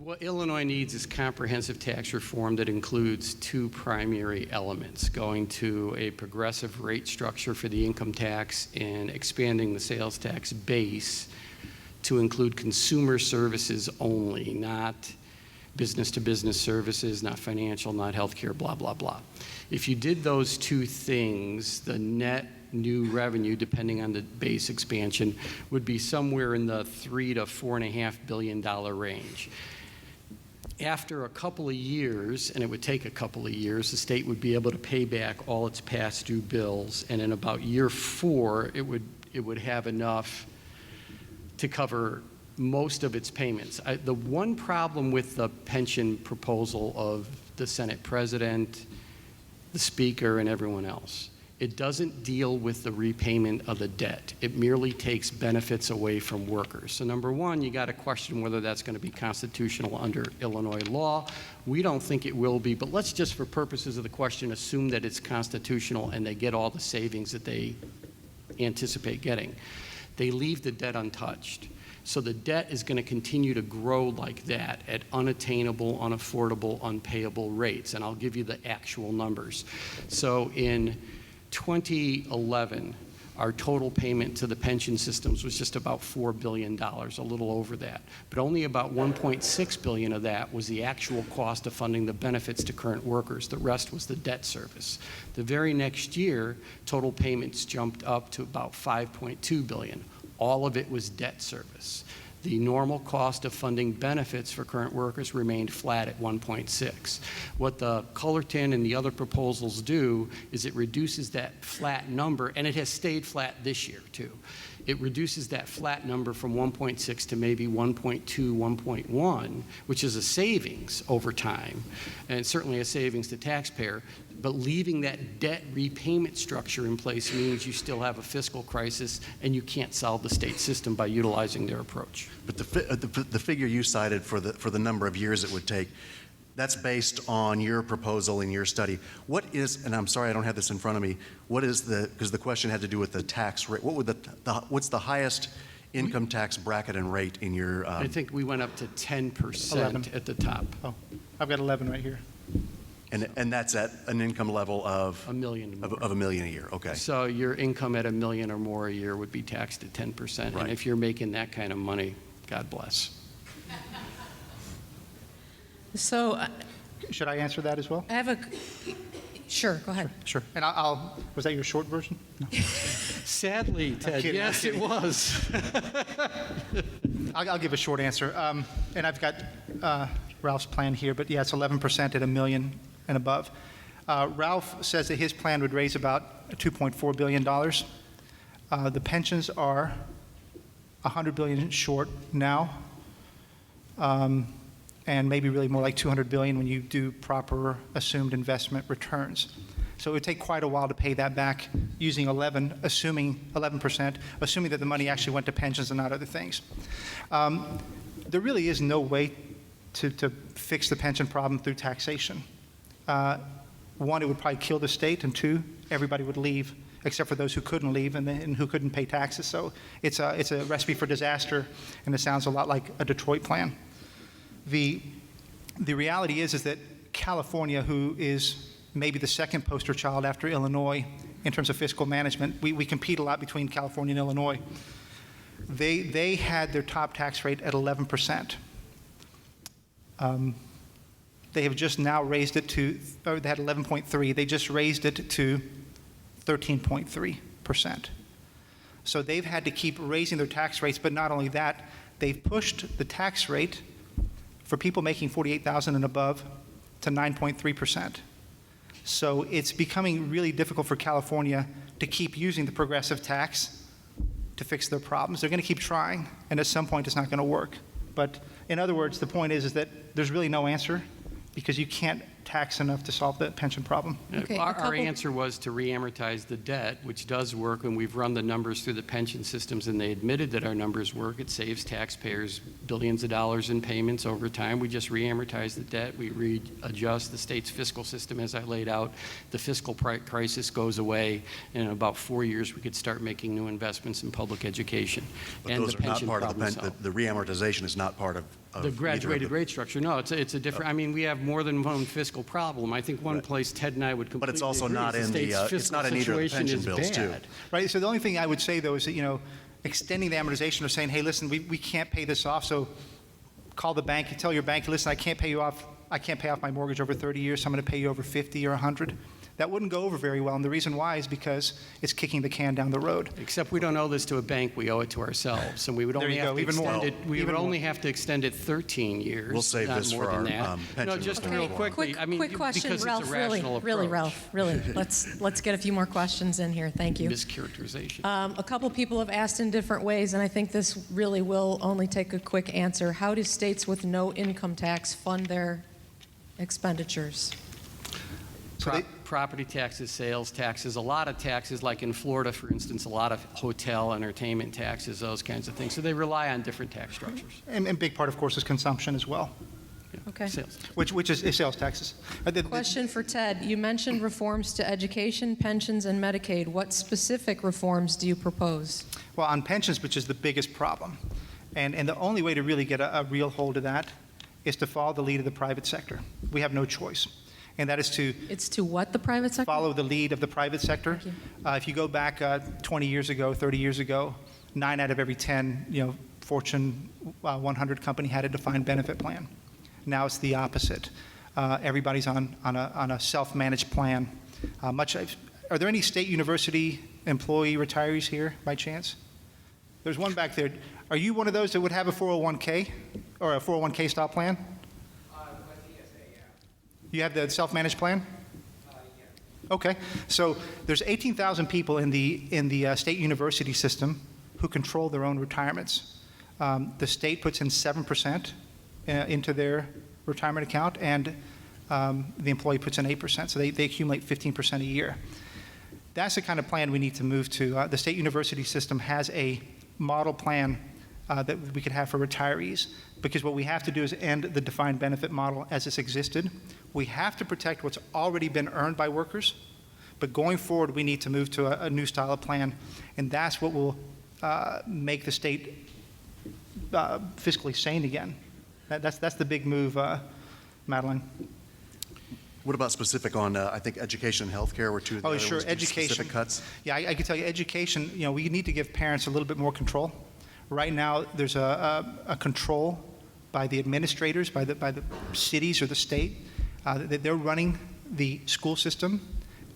What Illinois needs is comprehensive tax reform that includes two primary elements: going to a progressive rate structure for the income tax and expanding the sales tax base to include consumer services only, not business-to-business services, not financial, not healthcare, blah, blah, blah. If you did those two things, the net new revenue, depending on the base expansion, would be somewhere in the $3 to $4.5 billion range. After a couple of years, and it would take a couple of years, the state would be able to pay back all its past due bills, and in about year 4, it would have enough to cover most of its payments. The one problem with the pension proposal of the Senate President, the Speaker, and everyone else, it doesn't deal with the repayment of the debt. It merely takes benefits away from workers. So number one, you got to question whether that's going to be constitutional under Illinois law. We don't think it will be, but let's just, for purposes of the question, assume that it's constitutional and they get all the savings that they anticipate getting. They leave the debt untouched. So the debt is going to continue to grow like that at unattainable, unaffordable, unpayable rates. And I'll give you the actual numbers. So in 2011, our total payment to the pension systems was just about $4 billion, a little over that. But only about $1.6 billion of that was the actual cost of funding the benefits to current workers. The rest was the debt service. The very next year, total payments jumped up to about $5.2 billion. All of it was debt service. The normal cost of funding benefits for current workers remained flat at 1.6. What the Cullerton and the other proposals do is it reduces that flat number, and it has stayed flat this year too. It reduces that flat number from 1.6 to maybe 1.2, 1.1, which is a savings over time, and certainly a savings to taxpayer. But leaving that debt repayment structure in place means you still have a fiscal crisis and you can't solve the state system by utilizing their approach. But the figure you cited for the number of years it would take, that's based on your proposal in your study. What is, and I'm sorry I don't have this in front of me, what is because the question had to do with the tax rate. What would what's the highest income tax bracket and rate in your? I think we went up to 10% 11. at the top. Oh, I've got 11 right here. And that's at an income level of? $1 million more. Of $1 million a year, okay. So your income at $1 million or more a year would be taxed at 10%. Right. And if you're making that kind of money, God bless. So Should I answer that as well? I have sure, go ahead. Sure. And was that your short version? No. Sadly, Ted, kidding, yes, I'm it was. I'll give a short answer. And I've got Ralph's plan here, but yeah, it's 11% at $1 million and above. Ralph says that his plan would raise about $2.4 billion. The pensions are $100 billion short now, and maybe really more like $200 billion when you do proper assumed investment returns. So it would take quite a while to pay that back using 11%, assuming that the money actually went to pensions and not other things. There really is no way to fix the pension problem through taxation. One, it would probably kill the state, and two, everybody would leave, except for those who couldn't leave and who couldn't pay taxes. So it's a recipe for disaster, and it sounds a lot like a Detroit plan. The reality is that California, who is maybe the second poster child after Illinois in terms of fiscal management, we compete a lot between California and Illinois. They had their top tax rate at 11%. They have just now raised it to, or they had 11.3. They just raised it to 13.3%. So they've had to keep raising their tax rates, but not only that, they've pushed the tax rate for people making $48,000 and above to 9.3%. So it's becoming really difficult for California to keep using the progressive tax to fix their problems. They're going to keep trying, and at some point it's not going to work. But in other words, the point is that there's really no answer, because you can't tax enough to solve the pension problem. Okay, Our a couple- answer was to re-amortize the debt, which does work, and we've run the numbers through the pension systems, and they admitted that our numbers work. It saves taxpayers billions of dollars in payments over time. We just re-amortize the debt. We readjust the state's fiscal system as I laid out. The fiscal crisis goes away, and in about 4 years, we could start making new investments in public education. But And those the are not pension part of the, problem pen- solved. the reamortization is not part of The either graduated of the- rate structure, no, it's a different, I mean, we have more than one fiscal problem. I think one Right. place Ted and I would But completely it's also agree not is in the, state's it's fiscal not in either of the situation pension is bills, too. bad. Right, so the only thing I would say, though, is that, extending the amortization or saying, hey, listen, we can't pay this off, so call the bank, tell your bank, listen, I can't pay off my mortgage over 30 years, so I'm going to pay you over 50 or 100. That wouldn't go over very well, and the reason why is because it's kicking the can down the road. Except we don't owe this to a bank, we owe it to ourselves. And we would There only you have go, to even more. extend it, we Even would more. only have to extend it 13 years. We'll save not this more for than our, that. pension No, just reform. real quickly, I mean, quick question, because Ralph, it's a rational really, approach. Ralph, really. Let's get a few more questions in here. Thank you. Mischaracterization. A couple people have asked in different ways, and I think this really will only take a quick answer. How do states with no income tax fund their expenditures? So they- Property taxes, sales taxes, a lot of taxes, like in Florida, for instance, a lot of hotel, entertainment taxes, those kinds of things. So they rely on different tax structures. And big part, of course, is consumption as well, Okay. Sales. which is sales taxes. Question for Ted. You mentioned reforms to education, pensions, and Medicaid. What specific reforms do you propose? Well, on pensions, which is the biggest problem, and the only way to really get a real hold of that is to follow the lead of the private sector. We have no choice, and that is to It's to what, the private sector? follow the lead of the private sector. Thank If you go back 20 years ago, 30 years ago, 9 out of every 10, Fortune 100 company had a defined benefit plan. Now it's the opposite. Everybody's on a self-managed plan. Are there any state university employee retirees here by chance? There's one back there. Are you one of those that would have a 401k or a 401k style plan? You have the self-managed plan? Okay, so there's 18,000 people in the state university system who control their own retirements. The state puts in 7% into their retirement account, and the employee puts in 8%, so they accumulate 15% a year. That's the kind of plan we need to move to. The state university system has a model plan that we could have for retirees, because what we have to do is end the defined benefit model as it's existed. We have to protect what's already been earned by workers, but going forward, we need to move to a new style of plan, and that's what will make the state fiscally sane again. That's the big move, Madeline. What about specific on, I think, education and healthcare were two of the Oh, other sure, ones, education. specific cuts? Yeah, I can tell you, education, we need to give parents a little bit more control. Right now, there's a control by the administrators, by the cities or the state. They're running the school system,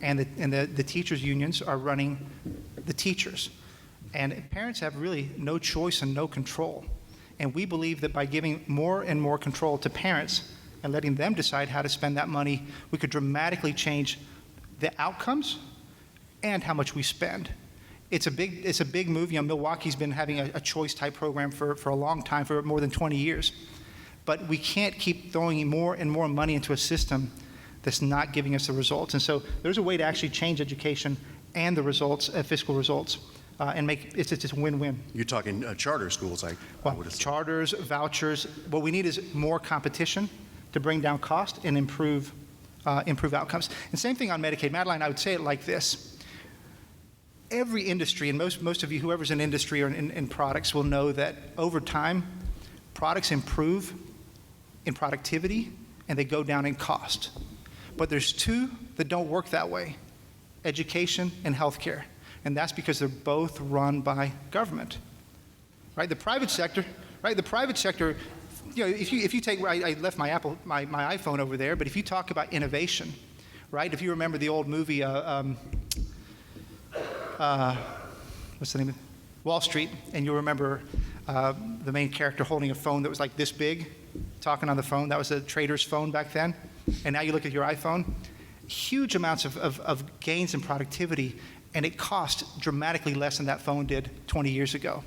and the teachers' unions are running the teachers. And parents have really no choice and no control. And we believe that by giving more and more control to parents and letting them decide how to spend that money, we could dramatically change the outcomes and how much we spend. It's a big move. Milwaukee's been having a choice type program for a long time, for more than 20 years. But we can't keep throwing more and more money into a system that's not giving us the results. And so there's a way to actually change education and the results, fiscal results, and make it's just a win-win. You're talking charter schools, I would assume. Charters, vouchers. What we need is more competition to bring down cost and improve outcomes. And same thing on Medicaid. Madeline, I would say it like this. Every industry, and most of you, whoever's in industry or in products, will know that over time, products improve in productivity and they go down in cost. But there's two that don't work that way: education and healthcare. And that's because they're both run by government. Right? The private sector, if you take, I left my iPhone over there, but if you talk about innovation, right? If you remember the old movie, what's the name of it? Wall Street, and you remember the main character holding a phone that was like this big, talking on the phone. That was a trader's phone back then. And now you look at your iPhone, huge amounts of gains in productivity, and it cost dramatically less than that phone did 20 years ago.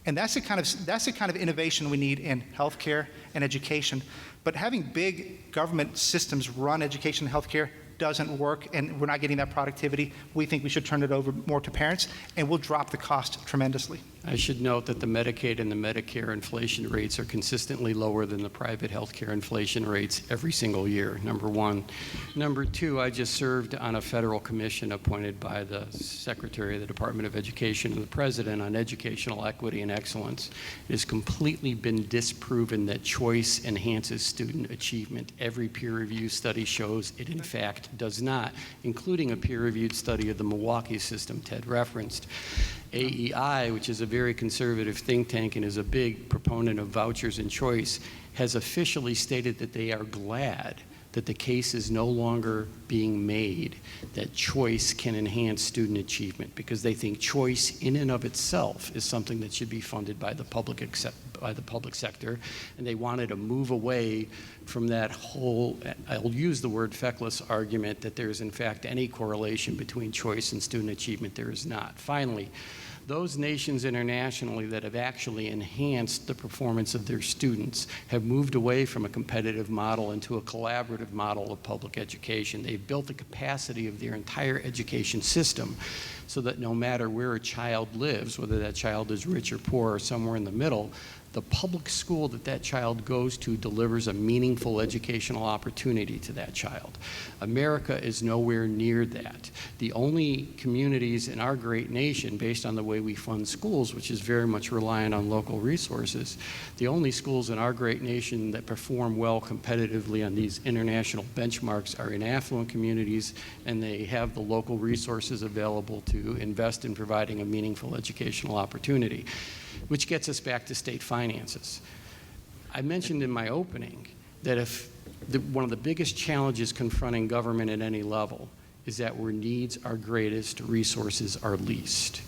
And that's the kind of innovation we need in healthcare and education. But having big government systems run education and healthcare doesn't work, and we're not getting that productivity. We think we should turn it over more to parents, and we'll drop the cost tremendously. I should note that the Medicaid and the Medicare inflation rates are consistently lower than the private healthcare inflation rates every single year, number one. Number two, I just served on a federal commission appointed by the Secretary of the Department of Education and the President on educational equity and excellence. It has completely been disproven that choice enhances student achievement. Every peer-reviewed study shows it, in fact, does not, including a peer-reviewed study of the Milwaukee system Ted referenced. AEI, which is a very conservative think tank and is a big proponent of vouchers and choice, has officially stated that they are glad that the case is no longer being made that choice can enhance student achievement, because they think choice in and of itself is something that should be funded by the public sector, and they wanted to move away from that whole, I'll use the word feckless argument, that there is in fact any correlation between choice and student achievement. There is not. Finally, those nations internationally that have actually enhanced the performance of their students have moved away from a competitive model into a collaborative model of public education. They've built the capacity of their entire education system so that no matter where a child lives, whether that child is rich or poor or somewhere in the middle, the public school that that child goes to delivers a meaningful educational opportunity to that child. America is nowhere near that. The only communities in our great nation, based on the way we fund schools, which is very much reliant on local resources, the only schools in our great nation that perform well competitively on these international benchmarks are in affluent communities, and they have the local resources available to invest in providing a meaningful educational opportunity. Which gets us back to state finances. I mentioned in my opening that one of the biggest challenges confronting government at any level is that where needs are greatest, resources are least.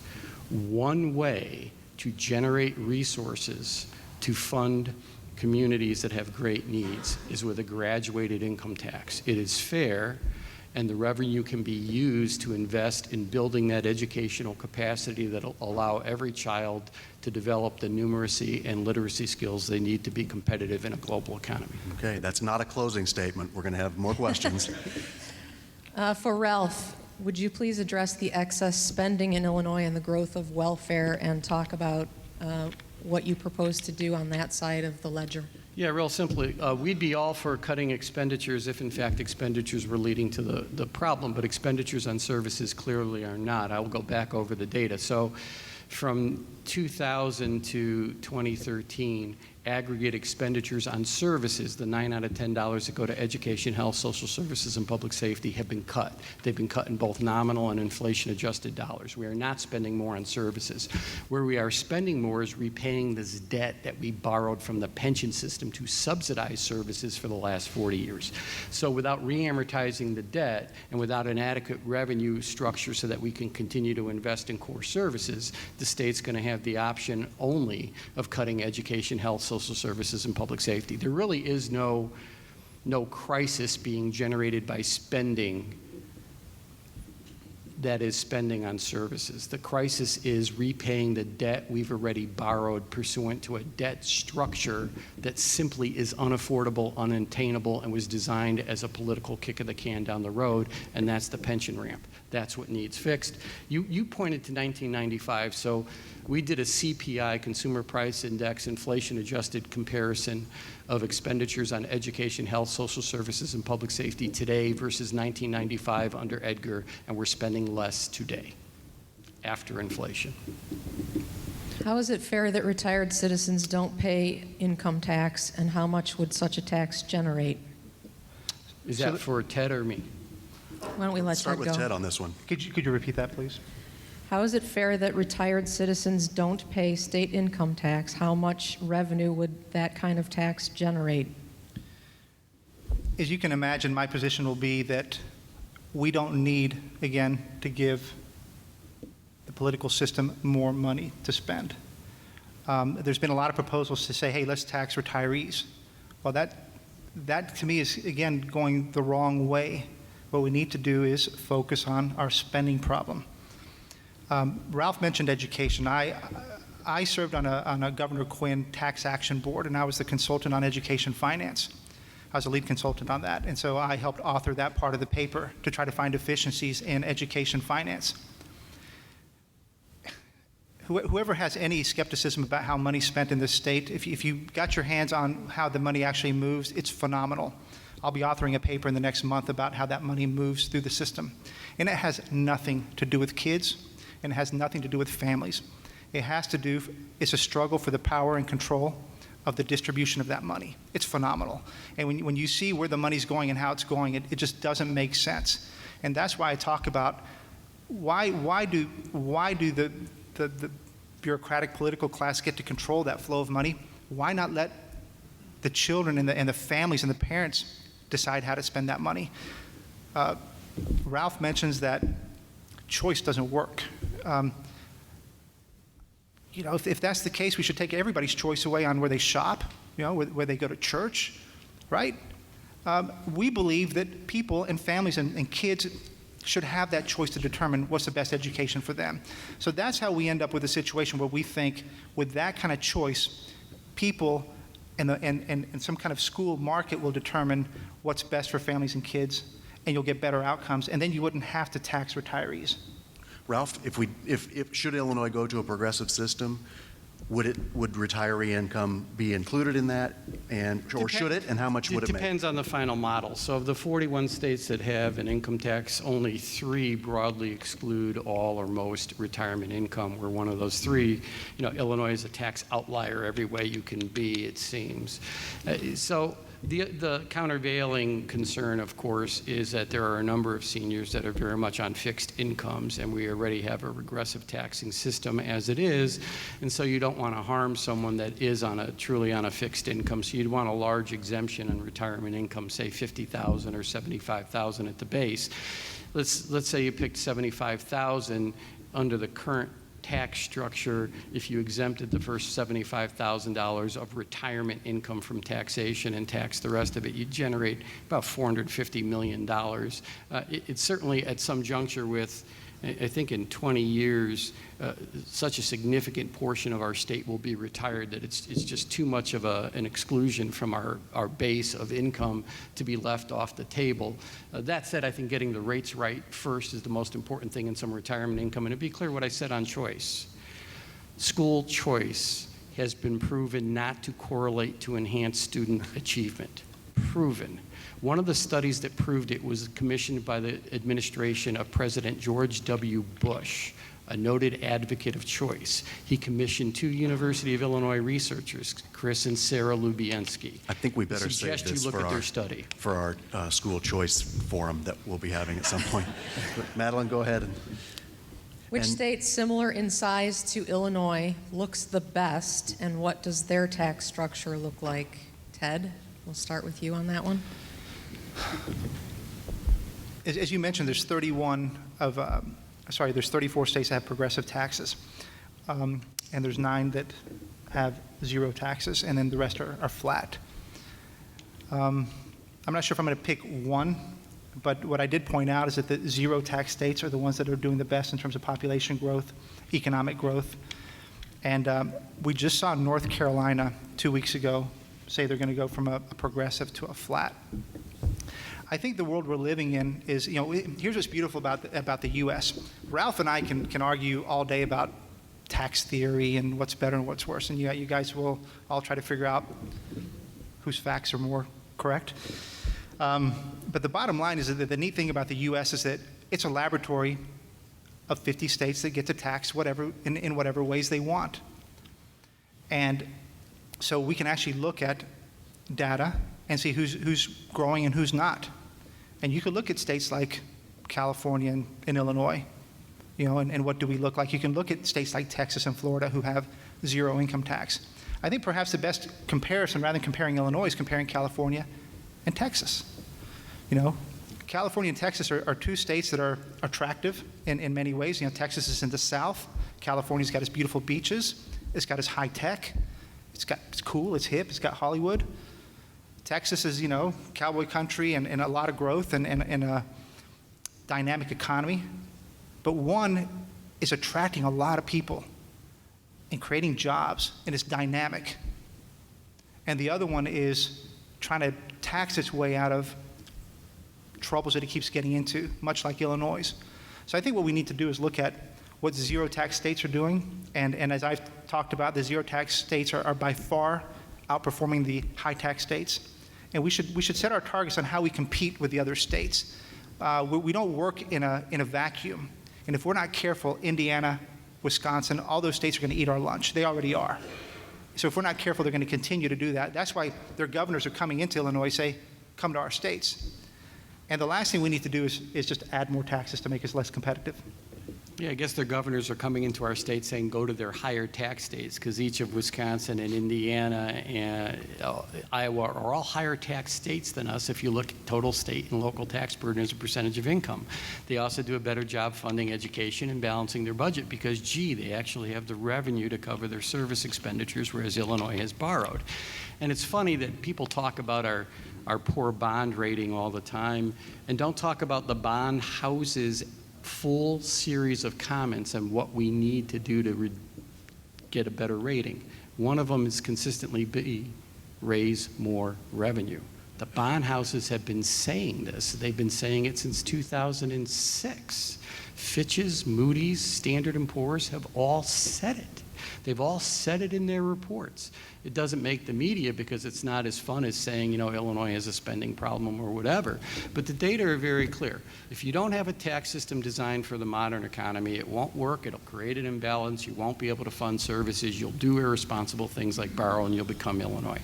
One way to generate resources to fund communities that have great needs is with a graduated income tax. It is fair, and the revenue can be used to invest in building that educational capacity that will allow every child to develop the numeracy and literacy skills they need to be competitive in a global economy. Okay, that's not a closing statement. We're going to have more questions. For Ralph, would you please address the excess spending in Illinois and the growth of welfare, and talk about what you propose to do on that side of the ledger? Yeah, real simply, we'd be all for cutting expenditures if, in fact, expenditures were leading to the problem, but expenditures on services clearly are not. I will go back over the data. So from 2000 to 2013, aggregate expenditures on services, the 9 out of $10 that go to education, health, social services, and public safety, have been cut. They've been cut in both nominal and inflation-adjusted dollars. We are not spending more on services. Where we are spending more is repaying this debt that we borrowed from the pension system to subsidize services for the last 40 years. So without re-amortizing the debt and without an adequate revenue structure so that we can continue to invest in core services, the state's going to have the option only of cutting education, health, social services, and public safety. There really is no crisis being generated by spending that is spending on services. The crisis is repaying the debt we've already borrowed pursuant to a debt structure that simply is unaffordable, unattainable, and was designed as a political kick of the can down the road, and that's the pension ramp. That's what needs fixed. You pointed to 1995, so we did a CPI, Consumer Price Index, inflation-adjusted comparison of expenditures on education, health, social services, and public safety today versus 1995 under Edgar, and we're spending less today after inflation. How is it fair that retired citizens don't pay income tax, and how much would such a tax generate? Is that for Ted or me? Why don't we let Start Ted with go? Ted on this one. Could you repeat that, please? How is it fair that retired citizens don't pay state income tax? How much revenue would that kind of tax generate? As you can imagine, my position will be that we don't need, again, to give the political system more money to spend. There's been a lot of proposals to say, hey, let's tax retirees. Well, that to me is, again, going the wrong way. What we need to do is focus on our spending problem. Ralph mentioned education. I I served on a Governor Quinn tax action board, and I was the consultant on education finance. I was a lead consultant on that, and so I helped author that part of the paper to try to find efficiencies in education finance. Whoever has any skepticism about how money's spent in this state, if you got your hands on how the money actually moves, it's phenomenal. I'll be authoring a paper in the next month about how that money moves through the system. And it has nothing to do with kids, and it has nothing to do with families. It's a struggle for the power and control of the distribution of that money. It's phenomenal. And when you see where the money's going and how it's going, it just doesn't make sense. And that's why I talk about why do the bureaucratic political class get to control that flow of money? Why not let the children and the families and the parents decide how to spend that money? Ralph mentions that choice doesn't work. If that's the case, we should take everybody's choice away on where they shop, where they go to church, right? We believe that people and families and kids should have that choice to determine what's the best education for them. So that's how we end up with a situation where we think with that kind of choice, people and some kind of school market will determine what's best for families and kids, and you'll get better outcomes, and then you wouldn't have to tax retirees. Ralph, if should Illinois go to a progressive system, would retiree income be included in that, or should it, and how much would it make? It depends on the final model. So of the 41 states that have an income tax, only 3 broadly exclude all or most retirement income. We're one of those 3. Illinois is a tax outlier every way you can be, it seems. So the countervailing concern, of course, is that there are a number of seniors that are very much on fixed incomes, and we already have a regressive taxing system as it is, and so you don't want to harm someone that is truly on a fixed income. So you'd want a large exemption on retirement income, say $50,000 or $75,000 at the base. Let's say you picked $75,000 under the current tax structure. If you exempted the first $75,000 of retirement income from taxation and tax the rest of it, you'd generate about $450 million. It's certainly at some juncture with, I think in 20 years, such a significant portion of our state will be retired that it's just too much of an exclusion from our base of income to be left off the table. That said, I think getting the rates right first is the most important thing in some retirement income. And to be clear what I said on choice, school choice has been proven not to correlate to enhanced student achievement. Proven. One of the studies that proved it was commissioned by the administration of President George W. Bush, a noted advocate of choice. He commissioned 2 University of Illinois researchers, Chris and Sarah Lubienski. I think we better save this you look at their study. for our school choice forum that we'll be having at some point. Madeline, go ahead. Which state similar in size to Illinois looks the best, and what does their tax structure look like? Ted, we'll start with you on that one. As you mentioned, there's 34 states that have progressive taxes, and there's 9 that have 0 taxes, and then the rest are flat. I'm not sure if I'm going to pick one, but what I did point out is that the 0 tax states are the ones that are doing the best in terms of population growth, economic growth, and we just saw North Carolina 2 weeks ago say they're going to go from a progressive to a flat. I think the world we're living in is, here's what's beautiful about the U.S. Ralph and I can argue all day about tax theory and what's better and what's worse, and you guys will all try to figure out whose facts are more correct. But the bottom line is that the neat thing about the U.S. is that it's a laboratory of 50 states that get to tax whatever in whatever ways they want. And so we can actually look at data and see who's growing and who's not. And you could look at states like California and Illinois, and what do we look like? You can look at states like Texas and Florida who have 0 income tax. I think perhaps the best comparison, rather than comparing Illinois, is comparing California and Texas. California and Texas are 2 states that are attractive in many ways. Texas is in the south. California's got its beautiful beaches. It's got its high tech. It's cool, it's hip, it's got Hollywood. Texas is, cowboy country and a lot of growth and a dynamic economy. But one is attracting a lot of people and creating jobs, and it's dynamic. And the other one is trying to tax its way out of troubles that it keeps getting into, much like Illinois. So I think what we need to do is look at what zero tax states are doing. And as I've talked about, the zero tax states are by far outperforming the high tax states. And we should set our targets on how we compete with the other states. We don't work in a vacuum. And if we're not careful, Indiana, Wisconsin, all those states are going to eat our lunch. They already are. So if we're not careful, they're going to continue to do that. That's why their governors are coming into Illinois, say, come to our states. And the last thing we need to do is just add more taxes to make us less competitive. Yeah, I guess their governors are coming into our state saying go to their higher tax states, because each of Wisconsin and Indiana and Iowa are all higher tax states than us if you look at total state and local tax burden as a percentage of income. They also do a better job funding education and balancing their budget because, gee, they actually have the revenue to cover their service expenditures, whereas Illinois has borrowed. And it's funny that people talk about our poor bond rating all the time and don't talk about the bond house's full series of comments on what we need to do to get a better rating. One of them is consistently raise more revenue. The bond houses have been saying this. They've been saying it since 2006. Fitch's, Moody's, Standard & Poor's have all said it. They've all said it in their reports. It doesn't make the media because it's not as fun as saying, you know, Illinois has a spending problem or whatever. But the data are very clear. If you don't have a tax system designed for the modern economy, it won't work. It'll create an imbalance. You won't be able to fund services. You'll do irresponsible things like borrow, and you'll become Illinois.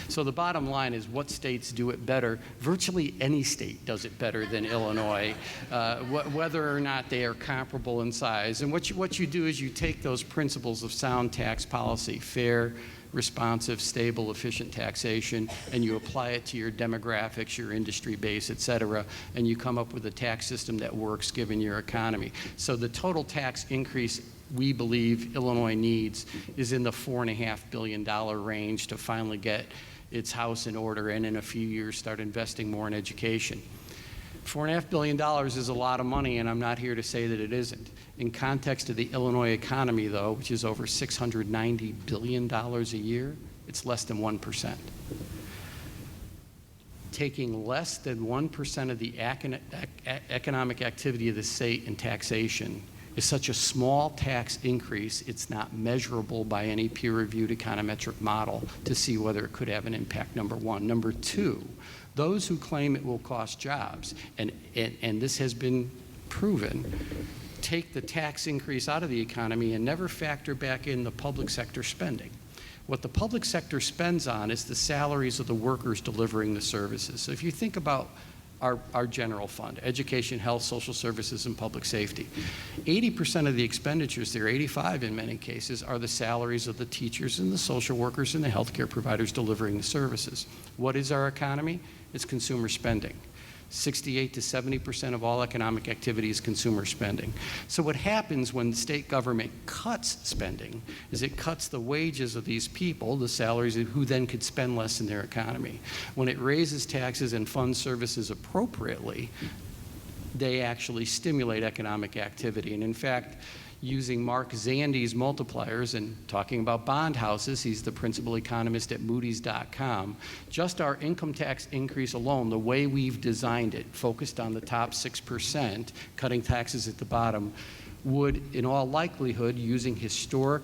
So the bottom line is what states do it better. Virtually any state does it better than Illinois, whether or not they are comparable in size. And what you do is you take those principles of sound tax policy, fair, responsive, stable, efficient taxation, and you apply it to your demographics, your industry base, et cetera, and you come up with a tax system that works given your economy. So the total tax increase we believe Illinois needs is in the $4.5 billion range to finally get its house in order and in a few years start investing more in education. $4.5 billion is a lot of money, and I'm not here to say that it isn't. In context of the Illinois economy, though, which is over $690 billion a year, it's less than 1%. Taking less than 1% of the economic activity of the state in taxation is such a small tax increase, it's not measurable by any peer-reviewed econometric model to see whether it could have an impact, number one. Number two, those who claim it will cost jobs, and this has been proven, take the tax increase out of the economy and never factor back in the public sector spending. What the public sector spends on is the salaries of the workers delivering the services. So if you think about our general fund, education, health, social services, and public safety, 80% of the expenditures there, 85 in many cases, are the salaries of the teachers and the social workers and the healthcare providers delivering the services. What is our economy? It's consumer spending. 68 to 70% of all economic activity is consumer spending. So what happens when the state government cuts spending is it cuts the wages of these people, the salaries of who then could spend less in their economy. When it raises taxes and funds services appropriately, they actually stimulate economic activity. And in fact, using Mark Zandi's multipliers and talking about bond houses, he's the principal economist at Moody's.com, just our income tax increase alone, the way we've designed it, focused on the top 6%, cutting taxes at the bottom, would in all likelihood, using historic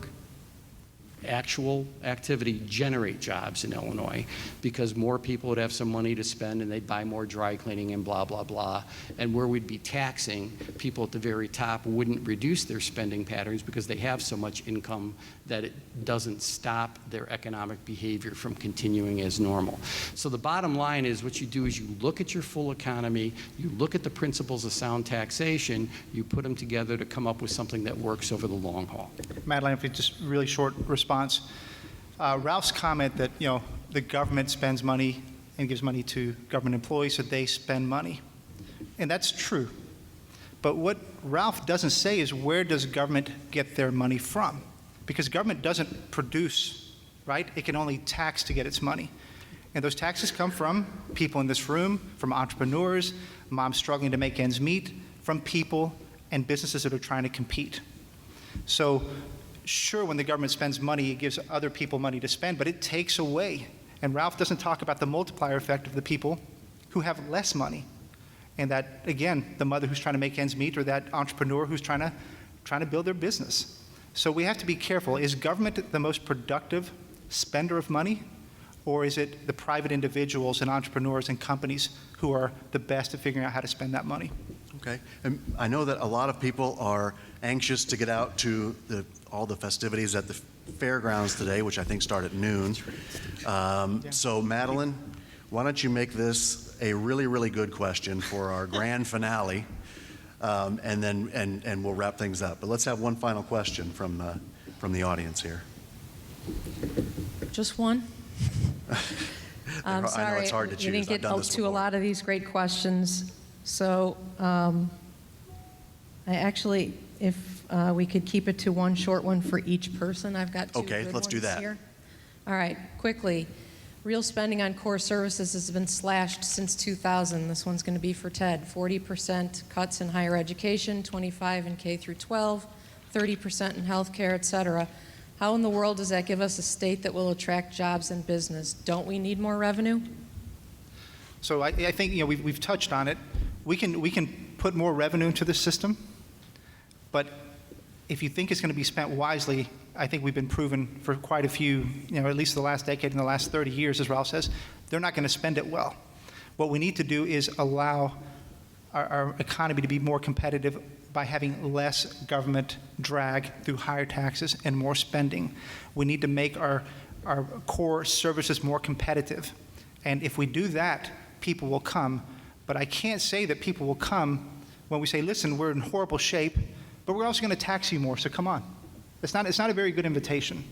actual activity, generate jobs in Illinois because more people would have some money to spend and they'd buy more dry cleaning and blah, blah, blah. And where we'd be taxing, people at the very top wouldn't reduce their spending patterns because they have so much income that it doesn't stop their economic behavior from continuing as normal. So the bottom line is what you do is you look at your full economy, you look at the principles of sound taxation, you put them together to come up with something that works over the long haul. Madeline, if you just really short response. Ralph's comment that, you know, the government spends money and gives money to government employees so they spend money. And that's true. But what Ralph doesn't say is where does government get their money from? Because government doesn't produce, right? It can only tax to get its money. And those taxes come from people in this room, from entrepreneurs, moms struggling to make ends meet, from people and businesses that are trying to compete. So sure, when the government spends money, it gives other people money to spend, but it takes away. And Ralph doesn't talk about the multiplier effect of the people who have less money. And that, again, the mother who's trying to make ends meet, or that entrepreneur who's trying to build their business. So we have to be careful. Is government the most productive spender of money? Or is it the private individuals and entrepreneurs and companies who are the best at figuring out how to spend that money? Okay. And I know that a lot of people are anxious to get out to all the festivities at the fairgrounds today, which I think start at noon. So Madeline, why don't you make this a really, really good question for our grand finale, and then we'll wrap things up. But let's have one final question from the audience here. Just one? I'm sorry, I know it's hard to choose. we didn't I've get done this to a before. lot of these great questions. So I actually, if we could keep it to one short one for each person. I've got two Okay, good let's do ones that. here. All right, quickly. Real spending on core services has been slashed since 2000. This one's going to be for Ted. 40% cuts in higher education, 25% in K through 12, 30% in healthcare, et cetera. How in the world does that give us a state that will attract jobs and business? Don't we need more revenue? So I think, we've touched on it. We can put more revenue into the system, but if you think it's going to be spent wisely, I think we've been proven for quite a few, at least the last decade and the last 30 years, as Ralph says, they're not going to spend it well. What we need to do is allow our economy to be more competitive by having less government drag through higher taxes and more spending. We need to make our core services more competitive. And if we do that, people will come. But I can't say that people will come when we say, listen, we're in horrible shape, but we're also going to tax you more, so come on. It's not a very good invitation.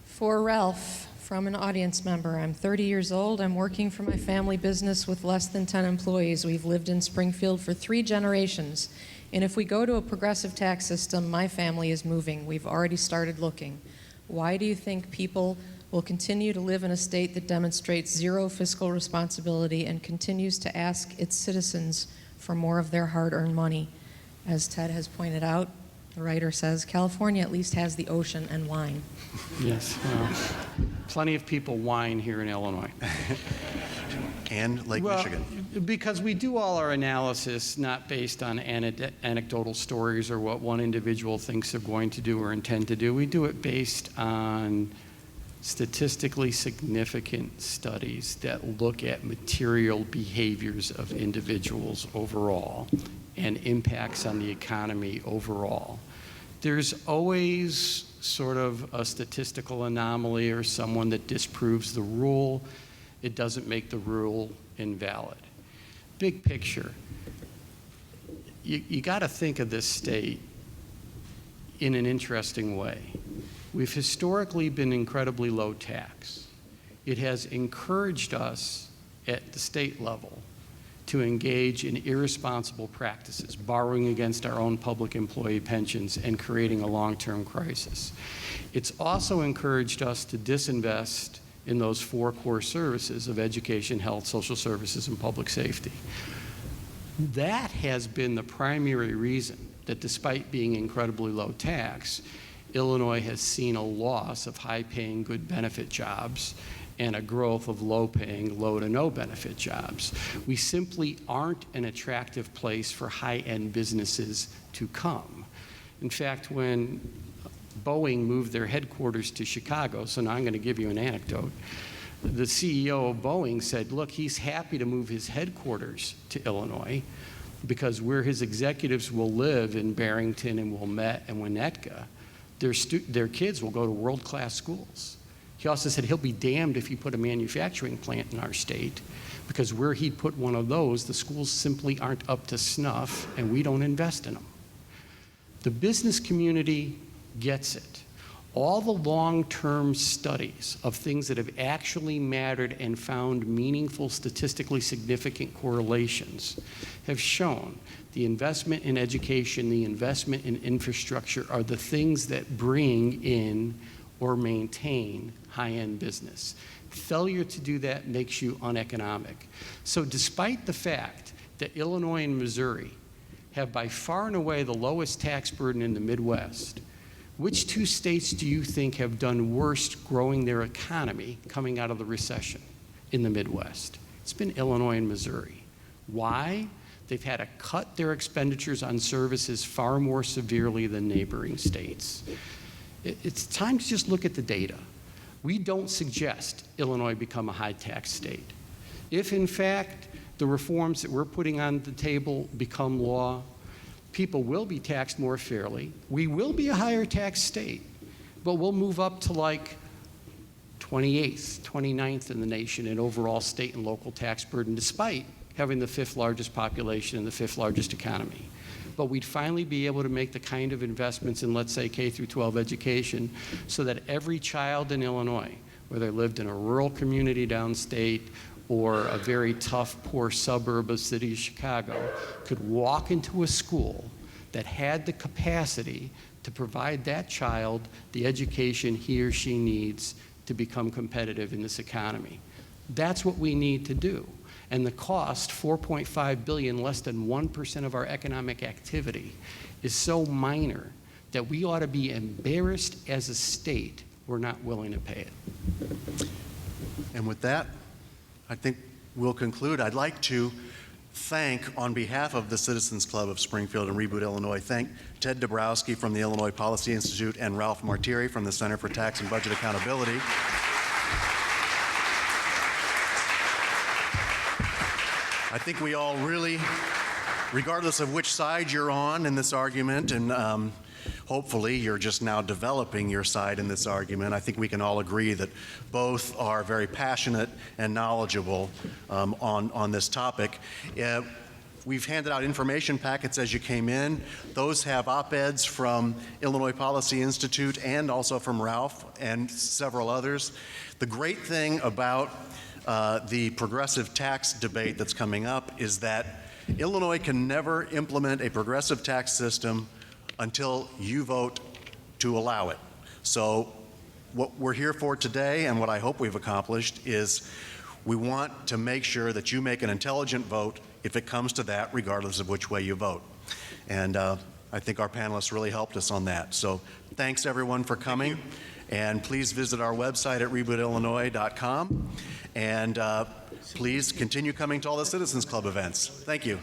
For Ralph, from an audience member, I'm 30 years old. I'm working for my family business with less than 10 employees. We've lived in Springfield for 3 generations. And if we go to a progressive tax system, my family is moving. We've already started looking. Why do you think people will continue to live in a state that demonstrates zero fiscal responsibility and continues to ask its citizens for more of their hard-earned money? As Ted has pointed out, the writer says, California at least has the ocean and wine. Yes, well, plenty of people whine here in Illinois. And Lake Michigan. Because we do all our analysis not based on anecdotal stories or what one individual thinks they're going to do or intend to do. We do it based on statistically significant studies that look at material behaviors of individuals overall and impacts on the economy overall. There's always sort of a statistical anomaly or someone that disproves the rule. It doesn't make the rule invalid. Big picture, you got to think of this state in an interesting way. We've historically been incredibly low tax. It has encouraged us at the state level to engage in irresponsible practices, borrowing against our own public employee pensions and creating a long-term crisis. It's also encouraged us to disinvest in those 4 core services of education, health, social services, and public safety. That has been the primary reason that despite being incredibly low tax, Illinois has seen a loss of high-paying, good benefit jobs and a growth of low-paying, low to no benefit jobs. We simply aren't an attractive place for high-end businesses to come. In fact, when Boeing moved their headquarters to Chicago, so now I'm going to give you an anecdote, the CEO of Boeing said, look, he's happy to move his headquarters to Illinois because where his executives will live in Barrington and Wilmette and Winnetka, their kids will go to world-class schools. He also said he'll be damned if he put a manufacturing plant in our state because where he'd put one of those, the schools simply aren't up to snuff and we don't invest in them. The business community gets it. All the long-term studies of things that have actually mattered and found meaningful, statistically significant correlations have shown the investment in education, the investment in infrastructure are the things that bring in or maintain high-end business. Failure to do that makes you uneconomic. So despite the fact that Illinois and Missouri have by far and away the lowest tax burden in the Midwest, Which two states do you think have done worst growing their economy coming out of the recession in the Midwest? It's been Illinois and Missouri. Why? They've had to cut their expenditures on services far more severely than neighboring states. It's time to just look at the data. We don't suggest Illinois become a high tax state. If in fact the reforms that we're putting on the table become law, people will be taxed more fairly. We will be a higher tax state, but we'll move up to like 28th, 29th in the nation in overall state and local tax burden, despite having the 5th largest population and the 5th largest economy. But we'd finally be able to make the kind of investments in, let's say, K through 12 education so that every child in Illinois, whether they lived in a rural community downstate or a very tough, poor suburb of the city of Chicago, could walk into a school that had the capacity to provide that child the education he or she needs to become competitive in this economy. That's what we need to do. And the cost, $4.5 billion, less than 1% of our economic activity, is so minor that we ought to be embarrassed as a state we're not willing to pay it. And with that, I think we'll conclude. I'd like to thank, on behalf of the Citizens Club of Springfield and Reboot Illinois, thank Ted Dabrowski from the Illinois Policy Institute and Ralph Martire from the Center for Tax and Budget Accountability. I think we all really, regardless of which side you're on in this argument, and hopefully you're just now developing your side in this argument, I think we can all agree that both are very passionate and knowledgeable on this topic. We've handed out information packets as you came in. Those have op-eds from Illinois Policy Institute and also from Ralph and several others. The great thing about the progressive tax debate that's coming up is that Illinois can never implement a progressive tax system until you vote to allow it. So what we're here for today, and what I hope we've accomplished, is we want to make sure that you make an intelligent vote if it comes to that, regardless of which way you vote. And I think our panelists really helped us on that. So thanks everyone for coming. And please visit our website at rebootillinois.com. And please continue coming to all the Citizens Club events. Thank you.